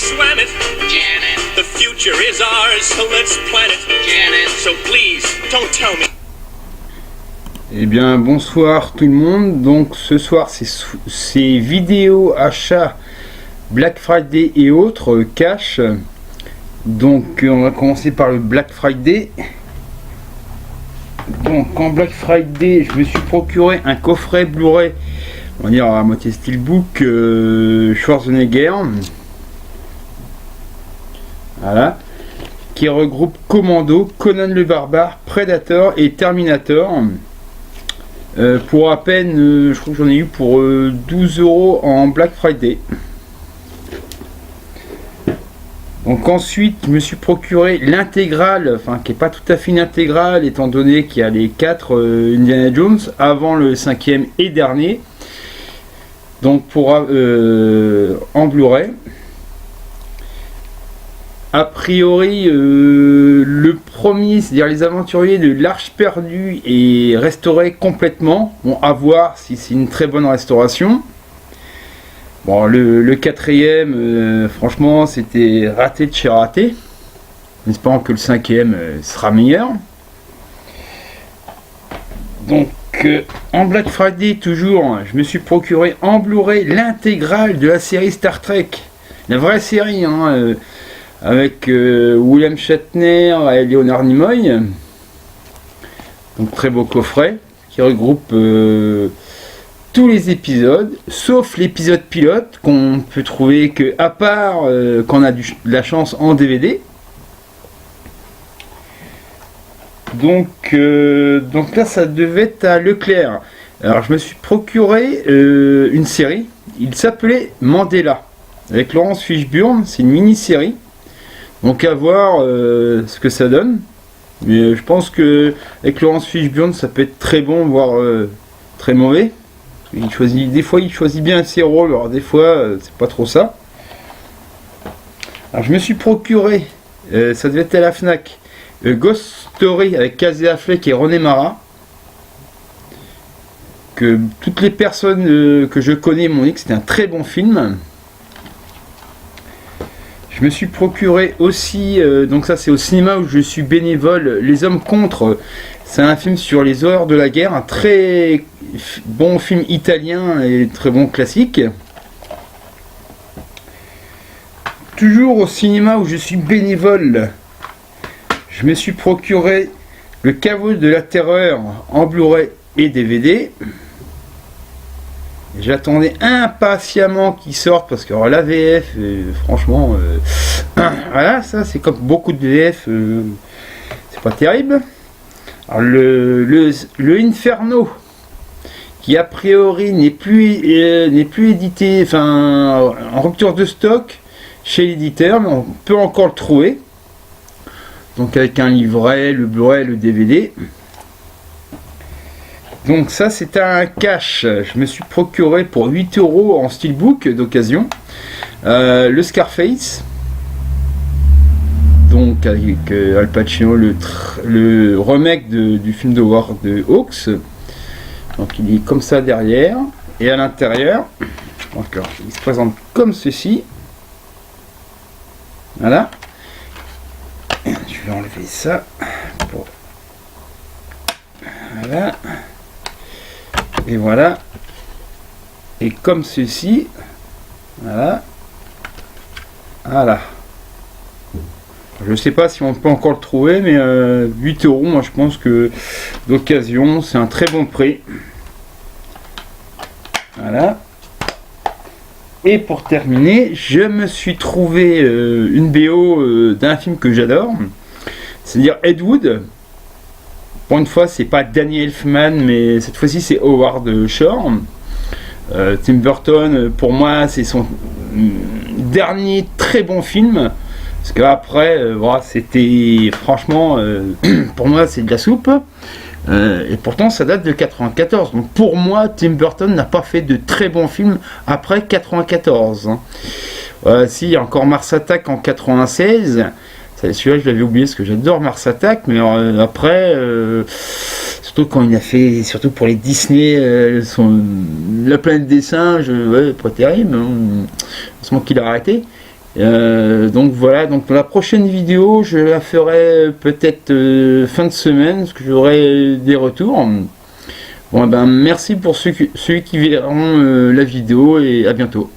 swam it. Janet. The future is ours, so let's plan it. Janet. So please, don't tell me. Eh bien bonsoir tout le monde. Donc ce soir c'est vidéo achat Black Friday et autres cash. Donc on va commencer par le Black Friday. Donc en Black Friday je me suis procuré un coffret Blu-ray, on va dire à moitié steelbook, Schwarzenegger, voilà, qui regroupe Commando, Conan le Barbare, Predator et Terminator. Pour à peine, je crois que j'en ai eu pour 12 € en Black Friday. Donc ensuite, je me suis procuré l'intégrale, enfin qui n'est pas tout à fait une intégrale, étant donné qu'il y a les 4 Indiana Jones avant le 5e et dernier. Donc pour en Blu-ray. A priori, le premier, c'est-à-dire les aventuriers de l'Arche perdue, est restauré complètement. Bon, à voir si c'est une très bonne restauration. Bon, le 4e, franchement, c'était raté de chez raté. En espérant que le 5e sera meilleur. Donc, en Black Friday, toujours, je me suis procuré en Blu-ray l'intégrale de la série Star Trek. La vraie série, hein, avec William Shatner et Leonard Nimoy. Donc très beau coffret qui regroupe tous les épisodes, sauf l'épisode pilote qu'on peut trouver que à part quand on a de la chance en DVD. Donc là ça devait être à Leclerc. Alors je me suis procuré une série, il s'appelait Mandela, avec Laurence Fishburne, c'est une mini-série. Donc à voir ce que ça donne. Mais je pense que avec Laurence Fishburne ça peut être très bon, voire très mauvais. Des fois il choisit bien ses rôles, alors des fois c'est pas trop ça. Alors je me suis procuré, ça devait être à la Fnac, Ghost Story avec Casey Affleck et Rooney Mara. Que toutes les personnes que je connais m'ont dit que c'était un très bon film. Je me suis procuré aussi, donc ça c'est au cinéma où je suis bénévole, Les Hommes Contre. C'est un film sur les horreurs de la guerre, un très bon film italien et très bon classique. Toujours au cinéma où je suis bénévole, je me suis procuré Le Caveau de la Terreur en Blu-ray et DVD. J'attendais impatiemment qu'il sorte parce que alors, la VF, franchement, voilà, ça c'est comme beaucoup de VF, c'est pas terrible. Alors, le Inferno, qui a priori n'est plus édité, enfin en rupture de stock chez l'éditeur, mais on peut encore le trouver. Donc avec un livret, le Blu-ray, le DVD. Donc ça c'est un cash, je me suis procuré pour 8 € en steelbook d'occasion, le Scarface, donc avec Al Pacino, le remake du film de Hawks. Donc il est comme ça derrière, et à l'intérieur, donc il se présente comme ceci, voilà, je vais enlever ça, voilà. Et voilà, et comme ceci, voilà, je sais pas si on peut encore le trouver, mais 8 €, moi je pense que d'occasion c'est un très bon prix. Voilà. Et pour terminer, je me suis trouvé une BO d'un film que j'adore, c'est-à-dire Ed Wood. Pour une fois, c'est pas Danny Elfman, mais cette fois-ci c'est Howard Shore. Tim Burton, pour moi, c'est son dernier très bon film. Parce qu'après, voilà, c'était franchement, pour moi, c'est de la soupe. Et pourtant, ça date de 94. Donc pour moi, Tim Burton n'a pas fait de très bons films après 94. Si, il y a encore Mars Attack en 96. Celui-là je l'avais oublié parce que j'adore Mars Attack, mais après surtout quand il a fait, surtout pour les Disney, La planète des singes, ouais, pas terrible, c'est moi qui l'ai arrêté. Donc voilà, donc la prochaine vidéo, je la ferai peut-être fin de semaine, parce que j'aurai des retours. Bon, ben, merci pour ceux qui verront la vidéo et à bientôt.